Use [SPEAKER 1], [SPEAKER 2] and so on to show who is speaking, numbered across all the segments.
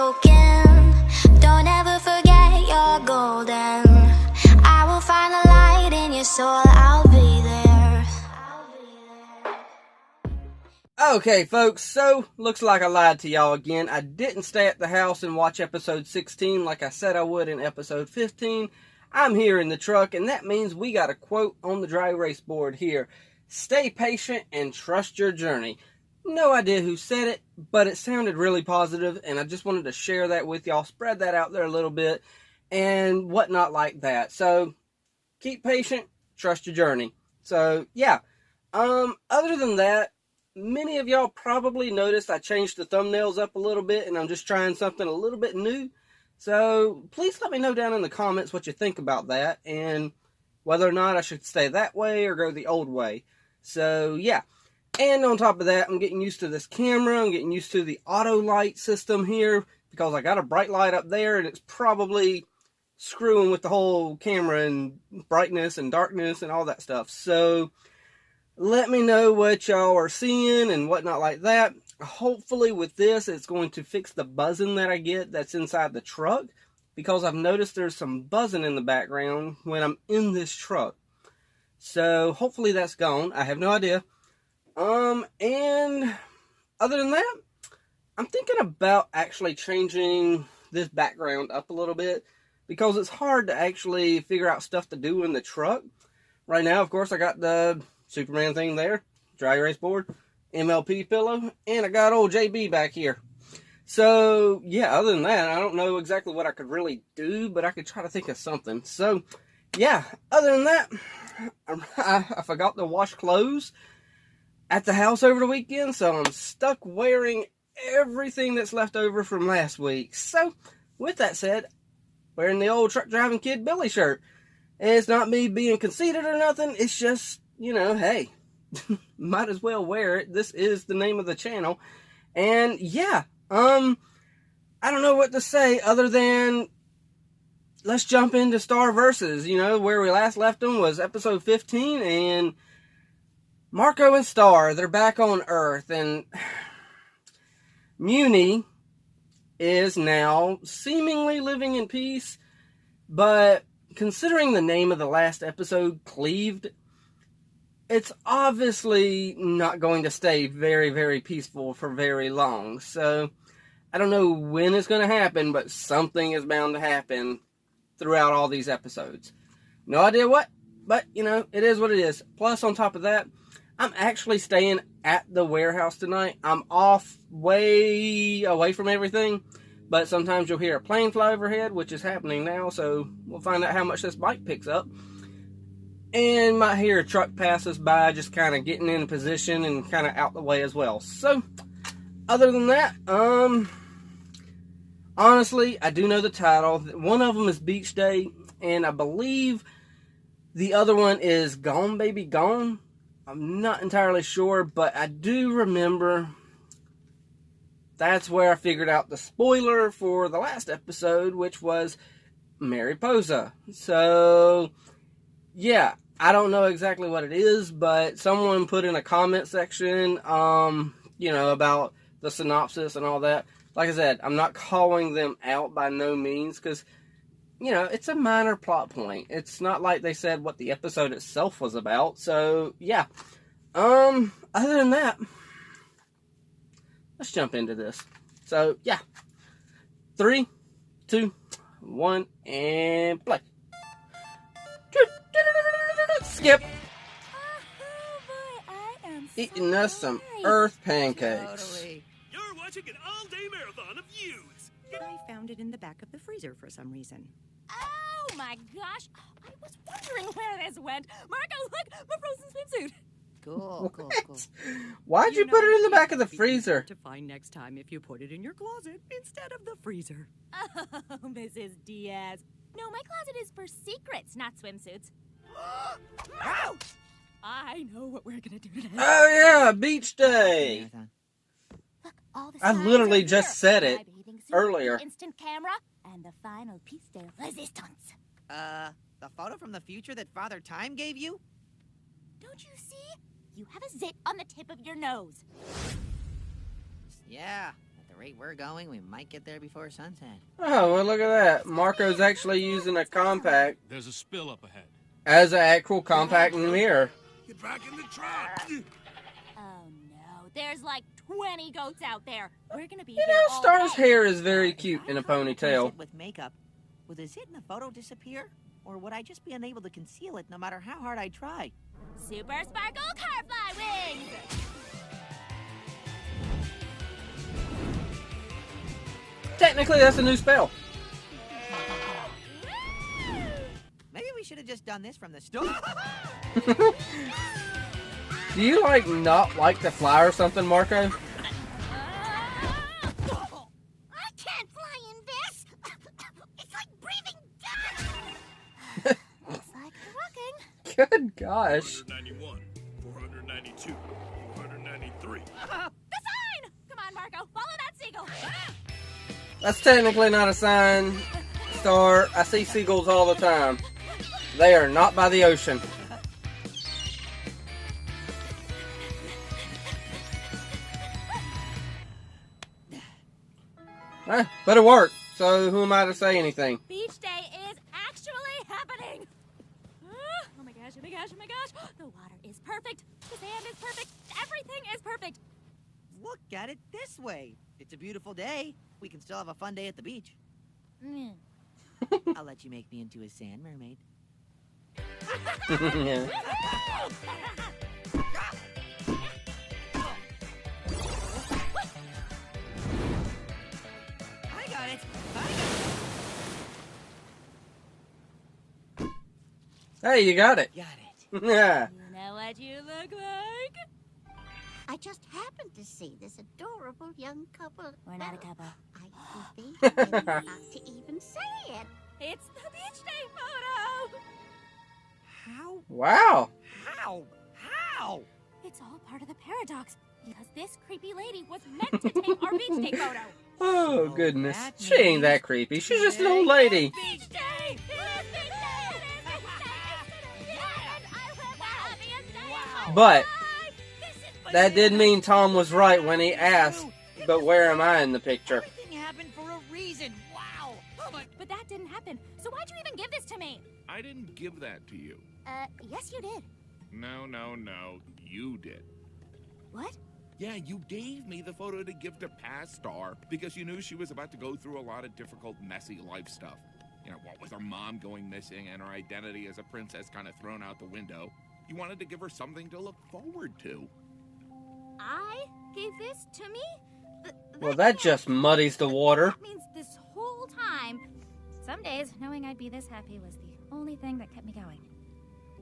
[SPEAKER 1] broken, don't ever forget you're golden. I will find the light in your soul, I'll be there.
[SPEAKER 2] Okay, folks, so looks like I lied to y'all again. I didn't stay at the house and watch episode 16 like I said I would in episode 15. I'm here in the truck, and that means we got a quote on the dry erase board here. Stay patient and trust your journey. No idea who said it, but it sounded really positive, and I just wanted to share that with y'all, spread that out there a little bit, and whatnot like that. So, keep patient, trust your journey. So, yeah. Other than that, many of y'all probably noticed I changed the thumbnails up a little bit, and I'm just trying something a little bit new. So, please let me know down in the comments what you think about that, and whether or not I should stay that way or go the old way. So, yeah. And on top of that, I'm getting used to this camera. I'm getting used to the auto light system here, because I got a bright light up there, and it's probably screwing with the whole camera and brightness and darkness and all that stuff. So, let me know what y'all are seeing and whatnot like that. Hopefully with this, it's going to fix the buzzing that I get that's inside the truck, because I've noticed there's some buzzing in the background when I'm in this truck. So hopefully that's gone. I have no idea. And other than that, I'm thinking about actually changing this background up a little bit, because it's hard to actually figure out stuff to do in the truck. Right now, of course, I got the Superman thing there, dry erase board, MLP pillow, and I got old JB back here. So, yeah, other than that, I don't know exactly what I could really do, but I could try to think of something. So, yeah, other than that, I forgot to wash clothes at the house over the weekend, so I'm stuck wearing everything that's left over from last week. So, with that said, wearing the old truck driving kid Billy shirt. And it's not me being conceited or nothing, it's just, you know, hey, might as well wear it. This is the name of the channel. And yeah, I don't know what to say other than let's jump into Star Versus. You know, where we last left them was episode 15, and Marco and Star, they're back on Earth, and Muni is now seemingly living in peace, but considering the name of the last episode, Cleaved, it's obviously not going to stay very, very peaceful for very long. So, I don't know when it's going to happen, but something is bound to happen throughout all these episodes. No idea what, but, you know, it is what it is. Plus, on top of that, I'm actually staying at the warehouse tonight. I'm off way away from everything, but sometimes you'll hear a plane fly overhead, which is happening now, so we'll find out how much this bike picks up. And might hear a truck pass us by, just kind of getting in position and kind of out the way as well. So, other than that, honestly, I do know the title. One of them is Beach Day, and I believe the other one is Gone Baby Gone. I'm not entirely sure, but I do remember that's where I figured out the spoiler for the last episode, which was Mariposa. So, yeah, I don't know exactly what it is, but someone put in a comment section, you know, about the synopsis and all that. Like I said, I'm not calling them out by no means, because, you know, it's a minor plot point. It's not like they said what the episode itself was about. So, yeah. Other than that, let's jump into this. So, yeah. 3, 2, 1, and play. Skip. Eating us some Earth pancakes.
[SPEAKER 3] Totally.
[SPEAKER 4] You're watching an all-day marathon of views.
[SPEAKER 3] I found it in the back of the freezer for some reason.
[SPEAKER 5] Oh my gosh! I was wondering where this went. Marco, look, my frozen swimsuit.
[SPEAKER 3] Cool.
[SPEAKER 2] Why'd you put it in the back of the freezer?
[SPEAKER 3] To find next time if you put it in your closet instead of the freezer.
[SPEAKER 5] Oh, Mrs. Diaz. No, my closet is for secrets, not swimsuits.
[SPEAKER 3] Ow!
[SPEAKER 5] I know what we're gonna do today.
[SPEAKER 2] Oh yeah, Beach Day.
[SPEAKER 5] Look, all the
[SPEAKER 2] I
[SPEAKER 5] signs
[SPEAKER 2] literally
[SPEAKER 5] are
[SPEAKER 2] just
[SPEAKER 5] here.
[SPEAKER 2] said it
[SPEAKER 5] My bathing suit,
[SPEAKER 2] earlier.
[SPEAKER 5] the instant camera, and the final piece de resistance.
[SPEAKER 6] The photo from the future that Father Time gave you?
[SPEAKER 5] Don't you see? You have a zit on the tip of your nose.
[SPEAKER 6] Yeah, but the rate we're going, we might get there before sunset.
[SPEAKER 2] Oh, well, look at that. Marco's actually using a compact
[SPEAKER 4] There's a spill up ahead.
[SPEAKER 2] as an actual compact mirror.
[SPEAKER 4] Get back in the truck.
[SPEAKER 5] Oh no, there's like 20 goats out there. We're gonna be
[SPEAKER 2] You
[SPEAKER 5] here
[SPEAKER 2] know,
[SPEAKER 5] all
[SPEAKER 2] Star's
[SPEAKER 5] day.
[SPEAKER 2] hair is very cute in a ponytail.
[SPEAKER 6] With makeup, would the zit in the photo disappear? Or would I just be unable to conceal it no matter how hard I try?
[SPEAKER 5] Super Sparkle Carfly Wings!
[SPEAKER 2] Technically, that's a new spell.
[SPEAKER 6] Maybe we should have just done this from the start.
[SPEAKER 2] Do you, like, not like to fly or something, Marco?
[SPEAKER 5] I can't fly in this! It's like breathing dust! Looks like we're rocking.
[SPEAKER 2] Good gosh.
[SPEAKER 4] 491, 492, 493.
[SPEAKER 5] The sign! Come on, Marco, follow that seagull!
[SPEAKER 2] That's technically not a sign, Star. I see seagulls all the time. They are not by the ocean. But it worked, so who am I to say anything?
[SPEAKER 5] Beach day is actually happening! Oh my gosh, oh my gosh, oh my gosh! The water is perfect, the sand is perfect, everything is perfect!
[SPEAKER 6] Look at it this way. It's a beautiful day. We can still have a fun day at the beach.
[SPEAKER 5] Mm.
[SPEAKER 6] I'll let you make me into a sand mermaid.
[SPEAKER 2] Yeah.
[SPEAKER 6] I got it.
[SPEAKER 2] Hey, you got it.
[SPEAKER 6] Got it.
[SPEAKER 2] Yeah.
[SPEAKER 5] You know what you look like?
[SPEAKER 7] I just happened to see this adorable young couple.
[SPEAKER 5] We're not a couple.
[SPEAKER 7] I think not to even say it.
[SPEAKER 5] It's the beach day photo!
[SPEAKER 6] How?
[SPEAKER 2] Wow.
[SPEAKER 6] How?
[SPEAKER 5] It's all part of the paradox, because this creepy lady was meant to take our beach day photo.
[SPEAKER 2] Oh, goodness.
[SPEAKER 6] that
[SPEAKER 2] She ain't that creepy. She's just an old lady.
[SPEAKER 5] Beach day! It is beach day! It is beach day! Yes! I live the happiest day of my
[SPEAKER 2] But
[SPEAKER 5] life!
[SPEAKER 2] that did mean Tom was right when he asked, but where am I in the picture?
[SPEAKER 6] Everything happened for a reason. Wow.
[SPEAKER 5] But that didn't happen, so why'd you even give this to me?
[SPEAKER 8] I didn't give that to you.
[SPEAKER 5] Yes you did.
[SPEAKER 8] No. You did.
[SPEAKER 5] What?
[SPEAKER 8] Yeah, you gave me the photo to give to past Star because you knew she was about to go through a lot of difficult, messy life stuff. You know, what with her mom going missing and her identity as a princess kind of thrown out the window. You wanted to give her something to look forward to.
[SPEAKER 5] I gave this to me?
[SPEAKER 2] Well, that just muddies the water.
[SPEAKER 5] That means this whole time, some days, knowing I'd be this happy was the only thing that kept me going.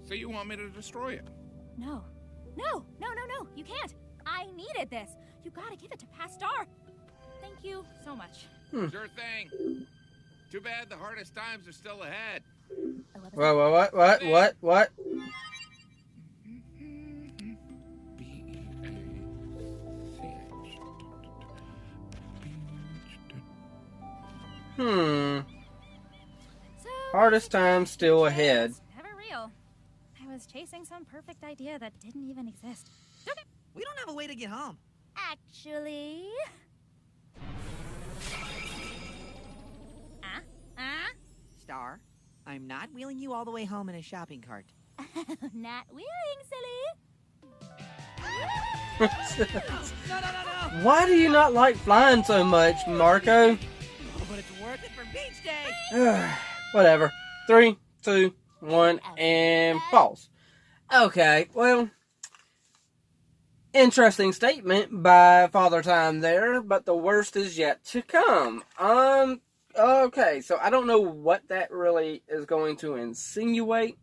[SPEAKER 8] So you want me to destroy it?
[SPEAKER 5] No, you can't. I needed this. You gotta give it to past Star. Thank you so much.
[SPEAKER 8] Sure thing. Too bad the hardest times are still ahead.
[SPEAKER 2] What?
[SPEAKER 5] So,
[SPEAKER 2] Hardest time still ahead.
[SPEAKER 5] never real. I was chasing some perfect idea that didn't even exist.
[SPEAKER 6] We don't have a way to get home.
[SPEAKER 5] Actually...
[SPEAKER 6] Star, I'm not wheeling you all the way home in a shopping cart.
[SPEAKER 5] Not wheeling, silly.
[SPEAKER 6] No.
[SPEAKER 2] Why do you not like flying so much, Marco?
[SPEAKER 6] Oh, but it's worth it for beach day.
[SPEAKER 2] Whatever. 3, 2, 1, and pause. Okay, well, interesting statement by Father Time there, but the worst is yet to come. Okay, so I don't know what that really is going to insinuate.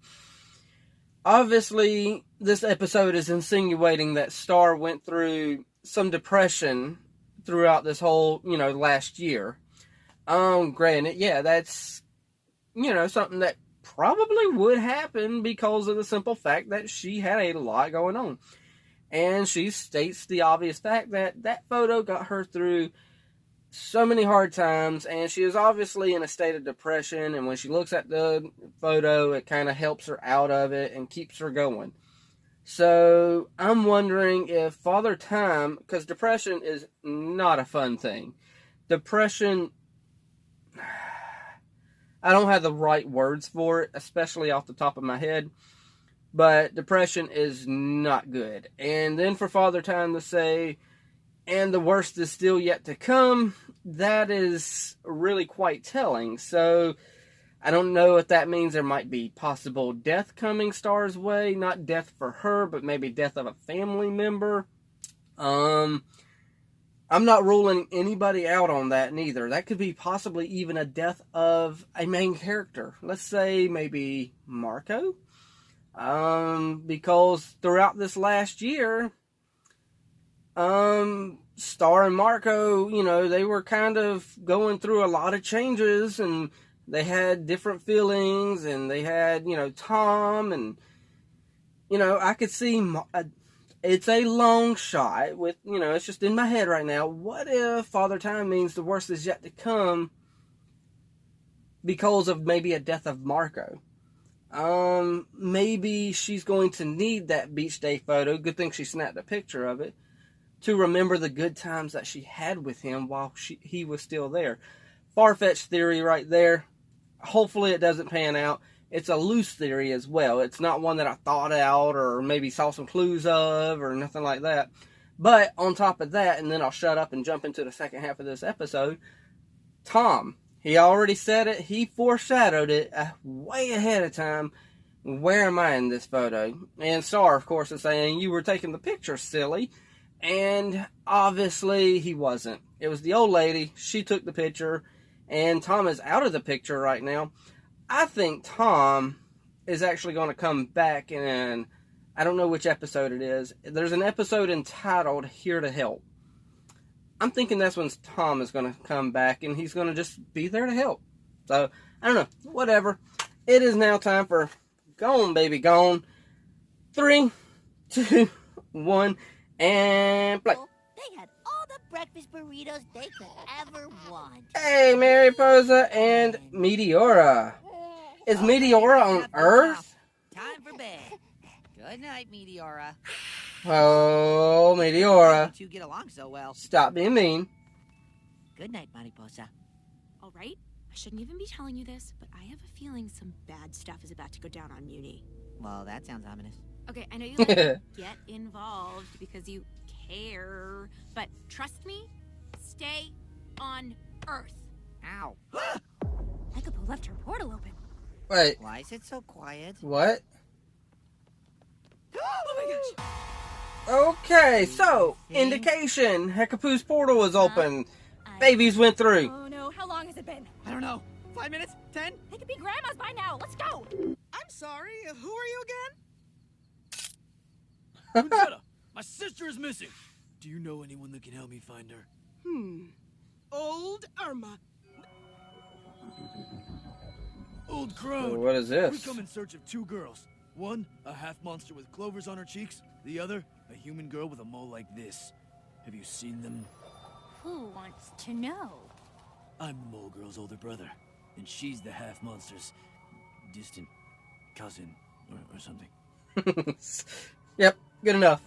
[SPEAKER 2] Obviously, this episode is insinuating that Star went through some depression throughout this whole, last year. Granted, yeah, that's, something that probably would happen because of the simple fact that she had a lot going on. And she states the obvious fact that that photo got her through so many hard times, and she is obviously in a state of depression, and when she looks at the photo, it kind of helps her out of it and keeps her going. So, I'm wondering if Father Time, because depression is not a fun thing. depression, I don't have the right words for it, especially off the top of my head, but depression is not good. And then for Father Time to say, and the worst is still yet to come, that is really quite telling. So I don't know if that means there might be possible death coming Star's way. Not death for her, but maybe death of a family member. I'm not ruling anybody out on that neither. That could be possibly even a death of a main character. Let's say maybe Marco. Because throughout this last year, Star and Marco, you know, they were kind of going through a lot of changes, and they had different feelings, and they had, you know, Tom, and, you know, I could see, it's a long shot with, you know, it's just in my head right now. What if Father Time means the worst is yet to come because of maybe a death of Marco? Maybe she's going to need that beach day photo. Good thing she snapped a picture of it to remember the good times that she had with him while he was still there. Far-fetched theory right there. Hopefully it doesn't pan out. It's a loose theory as well. It's not one that I thought out or maybe saw some clues of or nothing like that. But on top of that, and then I'll shut up and jump into the second half of this episode, Tom, he already said it. He foreshadowed it way ahead of time. Where am I in this photo? And Star, of course, is saying, you were taking the picture, silly. And obviously he wasn't. It was the old lady. She took the picture. And Tom is out of the picture right now. I think Tom is actually going to come back in, I don't know which episode it is. There's an episode entitled Here to Help. I'm thinking that's when Tom is going to come back, and he's going to just be there to help. So, I don't know. Whatever. It is now time for Gone, Baby, Gone. 3, 2, 1, and play.
[SPEAKER 7] They had all the breakfast burritos they could ever want.
[SPEAKER 2] Hey, Mariposa and Meteora. Is Meteora on Earth?
[SPEAKER 6] Time for bed. Good night, Meteora.
[SPEAKER 2] Oh, Meteora.
[SPEAKER 6] You two get along so well.
[SPEAKER 2] Stop being mean.
[SPEAKER 6] Good night, Mariposa.
[SPEAKER 5] All right, I shouldn't even be telling you this, but I have a feeling some bad stuff is about to go down on Muni.
[SPEAKER 6] Well, that sounds ominous.
[SPEAKER 5] Okay, I know you like to get involved because you care, but trust me, stay on Earth.
[SPEAKER 6] Ow.
[SPEAKER 5] Ekapo left her portal open.
[SPEAKER 2] Wait,
[SPEAKER 6] Why is it so quiet?
[SPEAKER 2] what?
[SPEAKER 3] Oh my gosh.
[SPEAKER 2] Okay, so, indication. Hekapoo's portal is open. Babies went through.
[SPEAKER 5] Oh no, how long has it been?
[SPEAKER 3] I don't know. 5 minutes? 10?
[SPEAKER 5] They could be grandmas by now. Let's go.
[SPEAKER 3] I'm sorry. Who are you again?
[SPEAKER 4] Kunzetta, my sister is missing. Do you know anyone that can help me find her?
[SPEAKER 3] Old Irma.
[SPEAKER 4] Old crone.
[SPEAKER 2] What is
[SPEAKER 4] We
[SPEAKER 2] this?
[SPEAKER 4] come in search of 2 girls. One, a half monster with clovers on her cheeks. The other, a human girl with a mole like this. Have you seen them?
[SPEAKER 5] Who wants to know?
[SPEAKER 4] I'm the mole girl's older brother, and she's the half monster's distant cousin or something.
[SPEAKER 2] Yep, good enough.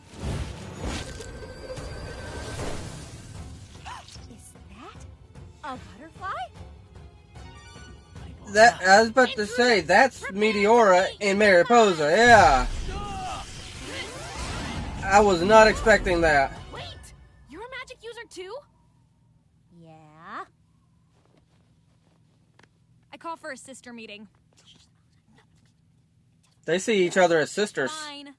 [SPEAKER 5] Is that a butterfly?
[SPEAKER 2] That I was about to say, that's Meteora and Mariposa, yeah. I was not expecting that.
[SPEAKER 5] Wait, you're a magic user too?
[SPEAKER 7] Yeah?
[SPEAKER 5] I call for a sister meeting.
[SPEAKER 2] They see each other as sisters.
[SPEAKER 5] Fine.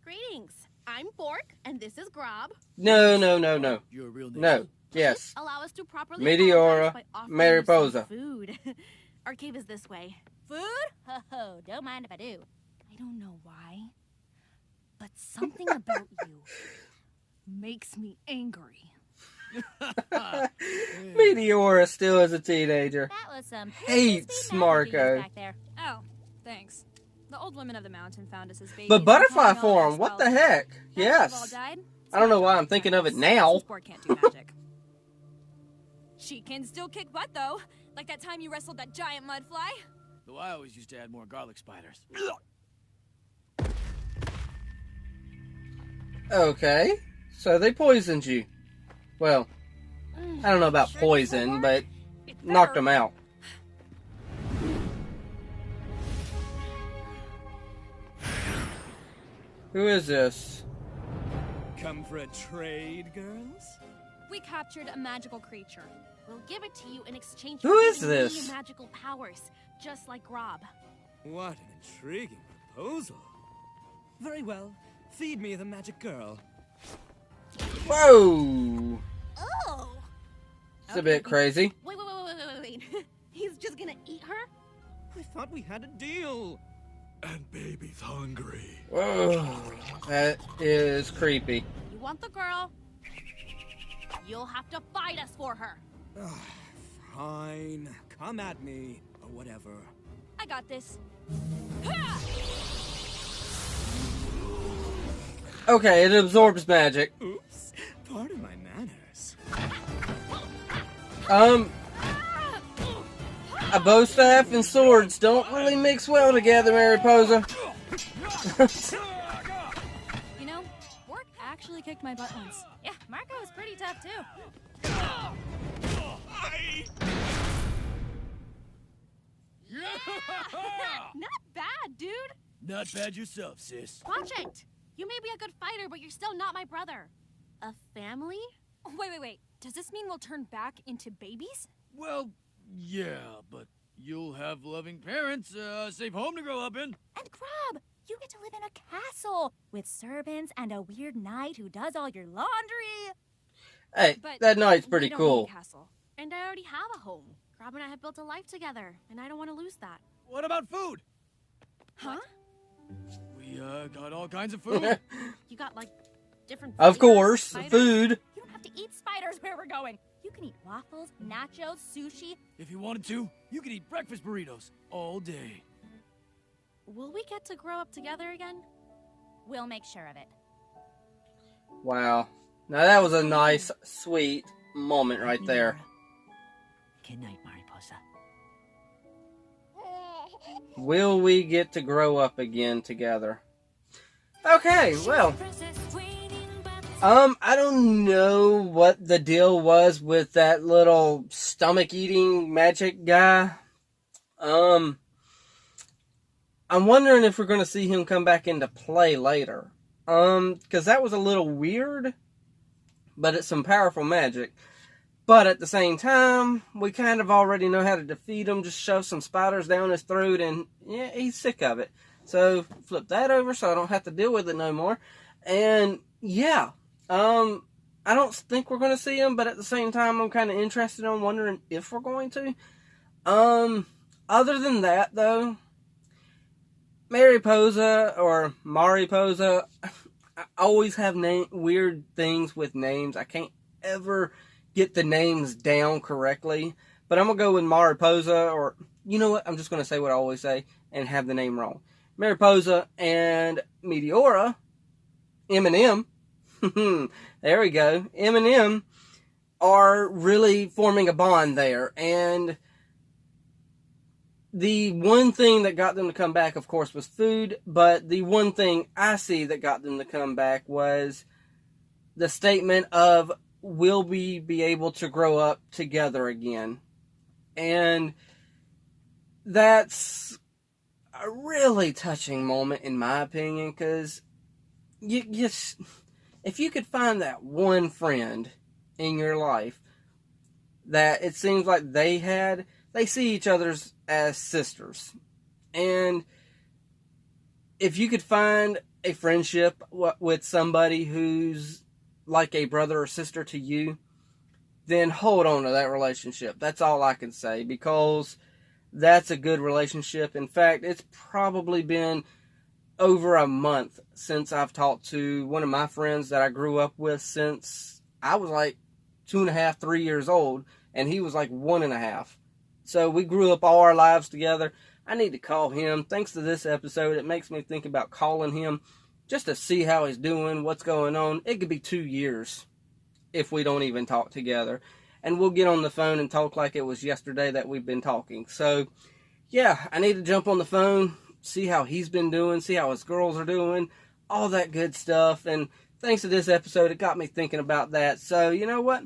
[SPEAKER 9] Greetings. I'm Bork, and this is Grob.
[SPEAKER 2] No.
[SPEAKER 4] You're a real name.
[SPEAKER 2] No. Yes.
[SPEAKER 9] Allow us to properly
[SPEAKER 2] Meteora,
[SPEAKER 9] apologize by offering
[SPEAKER 2] Mariposa.
[SPEAKER 9] you some food. Our cave is this way.
[SPEAKER 5] Food?
[SPEAKER 9] Ho, don't mind if I do. I don't know why, but something about you makes me angry.
[SPEAKER 2] Meteora still is a teenager.
[SPEAKER 9] That was some
[SPEAKER 2] Hates Marco.
[SPEAKER 9] back there.
[SPEAKER 5] Oh, thanks. The old women of the mountain found us as babies.
[SPEAKER 2] But butterfly
[SPEAKER 5] and calling all
[SPEAKER 2] form,
[SPEAKER 5] us
[SPEAKER 2] what the
[SPEAKER 5] well.
[SPEAKER 2] heck?
[SPEAKER 5] Now they've all
[SPEAKER 2] Yes.
[SPEAKER 5] died.
[SPEAKER 2] I don't know why I'm thinking of it now.
[SPEAKER 5] Sport can't do magic. She can still kick butt though. Like that time you wrestled that giant mud fly.
[SPEAKER 4] Though I always used to add more garlic spiders.
[SPEAKER 2] Okay. So they poisoned you. Well, I don't know about poison, but knocked him out. Who is this?
[SPEAKER 3] Come for a trade, girls?
[SPEAKER 9] We captured a magical creature. We'll give it to you in exchange
[SPEAKER 2] Who
[SPEAKER 9] for
[SPEAKER 2] is
[SPEAKER 9] giving
[SPEAKER 2] this?
[SPEAKER 9] me magical powers, just like Rob.
[SPEAKER 3] What an intriguing proposal. Very well. Feed me the magic girl.
[SPEAKER 2] Whoa!
[SPEAKER 9] Oh!
[SPEAKER 2] It's a bit crazy.
[SPEAKER 9] Wait. He's just gonna eat her?
[SPEAKER 3] I thought we had a deal.
[SPEAKER 4] And baby's hungry.
[SPEAKER 2] Whoa, that is creepy.
[SPEAKER 9] You want the girl? You'll have to fight us for her.
[SPEAKER 3] Fine. Come at me, or whatever.
[SPEAKER 9] I got this.
[SPEAKER 2] Okay, it absorbs magic.
[SPEAKER 3] Oops. Pardon my manners.
[SPEAKER 2] A bow staff and swords don't really mix well together, Mariposa.
[SPEAKER 9] You know, Bork actually kicked my butt once. Yeah, Marco was pretty tough too. Not bad, dude.
[SPEAKER 4] Not bad yourself, sis.
[SPEAKER 9] Watch it. You may be a good fighter, but you're still not my brother. A family? Oh, wait. Does this mean we'll turn back into babies?
[SPEAKER 4] Well, yeah, but you'll have loving parents, a safe home to grow up in.
[SPEAKER 9] And Crab, you get to live in a castle with servants and a weird knight who does all your laundry.
[SPEAKER 2] Hey,
[SPEAKER 9] But
[SPEAKER 2] that knight's pretty
[SPEAKER 9] we don't
[SPEAKER 2] cool.
[SPEAKER 9] need a castle. And I already have a home. Crab and I have built a life together, and I don't want to lose that.
[SPEAKER 4] What about food?
[SPEAKER 9] Huh?
[SPEAKER 4] We, got all kinds of food.
[SPEAKER 9] You got, like, different
[SPEAKER 2] Of
[SPEAKER 9] flavors,
[SPEAKER 2] course,
[SPEAKER 9] spiders?
[SPEAKER 2] food.
[SPEAKER 9] You don't have to eat spiders where we're going. You can eat waffles, nachos, sushi.
[SPEAKER 4] If you wanted to, you could eat breakfast burritos all day.
[SPEAKER 9] Will we get to grow up together again? We'll make sure of it.
[SPEAKER 2] Wow. Now that was a nice, sweet moment right there.
[SPEAKER 6] Good night, Mariposa.
[SPEAKER 2] Will we get to grow up again together? Okay, well. I don't know what the deal was with that little stomach-eating magic guy. I'm wondering if we're going to see him come back into play later. Because that was a little weird, but it's some powerful magic. But at the same time, we kind of already know how to defeat him. Just shove some spiders down his throat, and yeah, he's sick of it. So flip that over so I don't have to deal with it no more. And yeah, I don't think we're going to see him, but at the same time, I'm kind of interested in wondering if we're going to. Other than that, though, Mariposa or Mariposa, I always have weird things with names. I can't ever get the names down correctly, but I'm going to go with Mariposa, or you know what, I'm just going to say what I always say and have the name wrong. Mariposa and Meteora, M&M, there we go, M&M are really forming a bond there, and the one thing that got them to come back, of course, was food, but the one thing I see that got them to come back was the statement of, will we be able to grow up together again? And that's a really touching moment, in my opinion, because if you could find that one friend in your life that it seems like they see each other as sisters. And if you could find a friendship with somebody who's like a brother or sister to you, then hold on to that relationship. That's all I can say, because that's a good relationship. In fact, it's probably been over a month since I've talked to one of my friends that I grew up with since I was like 2.5, 3 years old, and he was like 1.5. So we grew up all our lives together. I need to call him. Thanks to this episode, it makes me think about calling him just to see how he's doing, what's going on. It could be 2 years if we don't even talk together. And we'll get on the phone and talk like it was yesterday that we've been talking. So, yeah, I need to jump on the phone, see how he's been doing, see how his girls are doing, all that good stuff. And thanks to this episode, it got me thinking about that. So, you know what?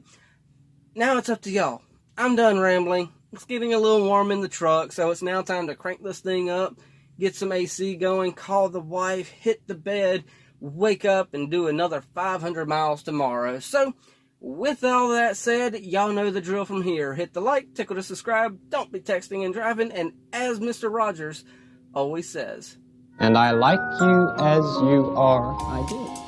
[SPEAKER 2] now it's up to y'all. I'm done rambling. It's getting a little warm in the truck, so it's now time to crank this thing up, get some AC going, call the wife, hit the bed, wake up, and do another 500 miles tomorrow. So, with all that said, y'all know the drill from here. Hit the like, tickle to subscribe, don't be texting and driving, and as Mr. Rogers always says,
[SPEAKER 10] And I like you as you are, I do.